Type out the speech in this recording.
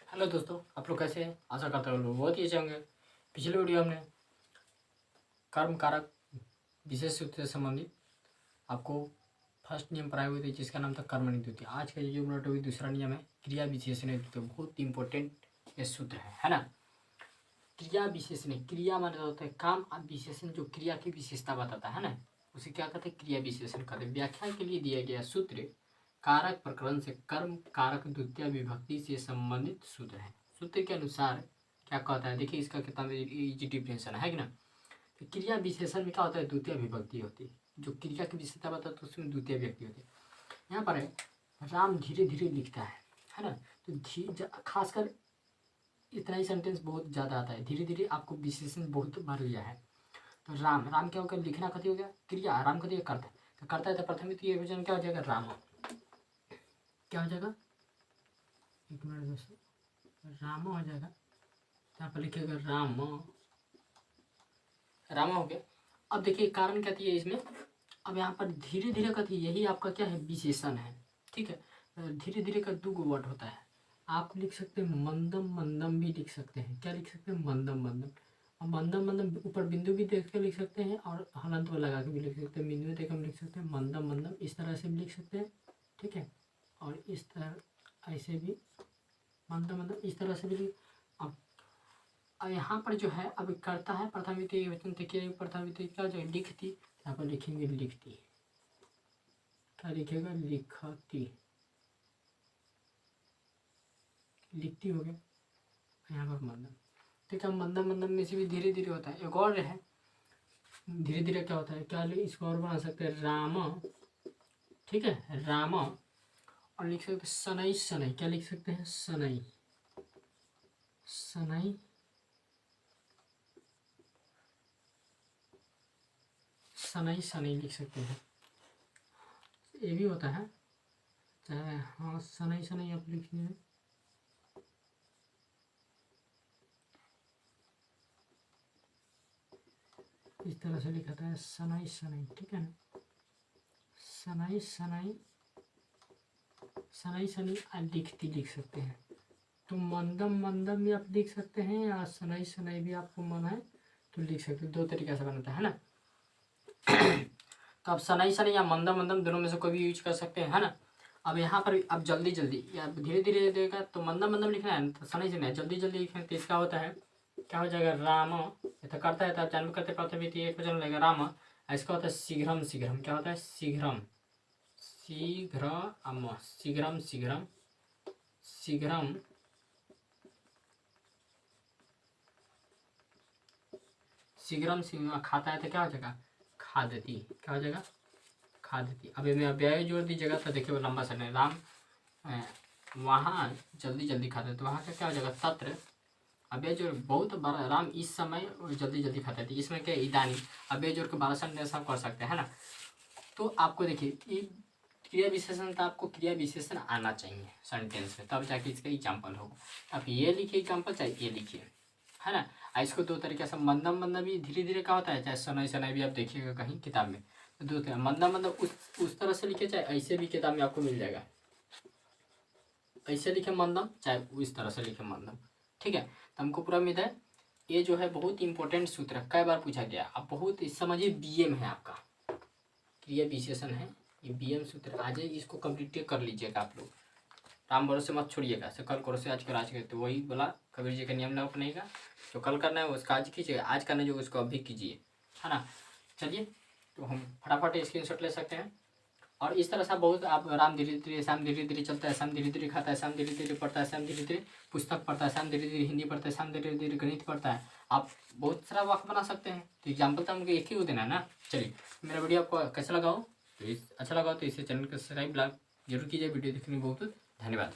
Hello दोस्तों, आप लोग कैसे हैं? आशा करता हूँ लोग बहुत ही अच्छे होंगे। पिछले वीडियो हमने कर्म कारक विशेष सूत्र से संबंधित आपको फर्स्ट नियम पढ़ाए हुए थे, जिसका नाम था कर्म निद्युति। आज का ये जो मेरा टॉपिक दूसरा नियम है क्रिया विशेषण हेतु। बहुत इंपॉर्टेंट ये सूत्र है ना। क्रिया विशेषण, क्रिया माना होता है काम, अब विशेषण जो क्रिया की विशेषता बताता है ना, उसे क्या कहते हैं? क्रिया विशेषण कहते हैं। व्याख्या के लिए दिया गया सूत्र कारक प्रकरण से कर्म कारक द्वितीय विभक्ति से संबंधित सूत्र है। सूत्र के अनुसार क्या कहता है, देखिए इसका कितना इजी डिफिनेशन है कि ना। तो क्रिया विशेषण में क्या होता है? द्वितीय विभक्ति होती है। जो क्रिया की विशेषता बताता है उसमें द्वितीय व्यक्ति होती है। यहाँ पर है राम धीरे धीरे लिखता है ना। तो खासकर इतना ही सेंटेंस बहुत ज़्यादा आता है। धीरे धीरे आपको विशेषण बहुत बार लिया है। तो राम राम क्या हो गया? लिखना कथी हो गया? क्रिया। राम कथी करता है? तो करता है तो प्रथम ये वचन क्या हो जाएगा? राम। क्या हो जाएगा? एक मिनट दोस्तों, राम हो जाएगा। यहाँ पर लिखिएगा राम, रामा हो गया। अब देखिए कारण कहती है इसमें, अब यहाँ पर धीरे धीरे कहती है, यही आपका क्या है? विशेषण है। ठीक है, धीरे धीरे का दो वर्ड होता है। आप लिख सकते हैं मंदम, मंदम भी लिख सकते हैं। क्या लिख सकते हैं? मंदम, मंदम। और मंदम मंदम ऊपर बिंदु भी देख के लिख सकते हैं और हलंत में लगा के भी लिख सकते हैं। बिंदु देख हम लिख सकते हैं मंदम, मंदम इस तरह से भी लिख सकते हैं। ठीक है, और इस तरह ऐसे भी मंदम, मंदम इस तरह से भी लिख। अब यहाँ पर जो है अब करता है प्रथम विधि वचन, देखिए प्रथम विधि क्या जो लिखती, यहाँ पर लिखेंगे लिखती। क्या लिखेगा? लिखती, लिखती हो गया। यहाँ पर मंदम। ठीक है, मंदम मंदम में से भी धीरे धीरे होता है। एक और है धीरे धीरे क्या होता है, क्या इसको और बना सकते हैं? राम। ठीक है, राम। और लिख सकते हैं सनई, सनई। क्या लिख सकते हैं? सनई, सनई, सनई, सनई लिख सकते हैं। ये भी होता है चाहे, हाँ सनई, सनई आप लिखिए। इस तरह से लिखा था सनई, सनई। ठीक है ना, सनई, सनई, सनई, सनई लिखती लिख सकते हैं। तो मंदम, मंदम भी आप लिख सकते हैं या सनई, सनई भी आपको मन है तो लिख सकते हैं। दो तरीके से बनता है ना। तो आप सनई, सनई या मंदम, मंदम दोनों में से कोई भी यूज कर सकते हैं, है ना। अब यहाँ पर अब जल्दी जल्दी या धीरे धीरे देगा तो मंदम मंदम लिखना है, तो सनई सनई जल्दी जल्दी लिखना है। तो इसका होता है क्या हो जाएगा? राम। ये तो करता है तो आप जानबूझ करते प्रथम भी एक वचन लगेगा राम। इसका होता है शीघ्रम, शीघ्रम। क्या होता है? शीघ्रम, शीघ्रम, शीघ्रम, शीघ्रम, शीघ्रम, शीघ्रम, शीघ्रम खाता है तो क्या हो जाएगा? खादती। क्या हो जाएगा? खादती। अब मैं अव्यय जोड़ दीजिएगा तो देखिए वो लंबा सन है। राम वहाँ जल्दी जल्दी खाते, तो वहाँ का क्या हो जाएगा? तत्र। अव्यय जोड़ बहुत बड़ा, राम इस समय और जल्दी जल्दी खाते थे। इसमें क्या? इदानी। अव्यय जोड़ के 12 सेंटेंस आप कर सकते हैं ना। तो आपको देखिए क्रिया विशेषण था, आपको क्रिया विशेषण आना चाहिए सेंटेंस में, तब जाके इसका एग्जाम्पल होगा। आप ये लिखिए एग्जाम्पल, चाहे ये लिखिए, है ना। इसको दो तरीके से मंदम मंदम भी धीरे धीरे का होता है, चाहे सनई सनई भी आप देखिएगा कहीं किताब में। तो दो तरह मंदम मंदम उस तरह से लिखे, चाहे ऐसे भी किताब में आपको मिल जाएगा। ऐसे लिखे मंदम, चाहे इस तरह से लिखे मंदम। ठीक है, तो हमको पूरा उम्मीद है। ये जो है बहुत इंपॉर्टेंट सूत्र है, कई बार पूछा गया। आप बहुत समझिए, बीएम है आपका, क्रिया विशेषण है ये बीएम सूत्र। आज इसको कंप्लीट कर लीजिएगा आप लोग। राम भरोसे मत छोड़िएगा, से कल करो से आज कर, आज कर। तो वही बोला कबीर जी का नियम ना अपनेगा। जो कल करना है उसका आज कीजिएगा, आज करना है जो उसको अभी कीजिए, है ना। चलिए, तो हम फटाफट स्क्रीनशॉट ले सकते हैं। और इस तरह से बहुत आप राम धीरे धीरे, शाम धीरे धीरे चलता है, शाम धीरे धीरे खाता है, शाम धीरे धीरे पढ़ता है, शाम धीरे धीरे पुस्तक पढ़ता है, शाम धीरे धीरे हिंदी पढ़ता है, शाम धीरे धीरे गणित पढ़ता है। आप बहुत सारा वाक्य बना सकते हैं। तो एग्जाम्पल तो हमको एक ही को देना है ना। चलिए, मेरा वीडियो आपको कैसा लगा हो, तो अच्छा लगा तो इसे चैनल को सब्सक्राइब जरूर कीजिए। वीडियो देखने में बहुत धन्यवाद।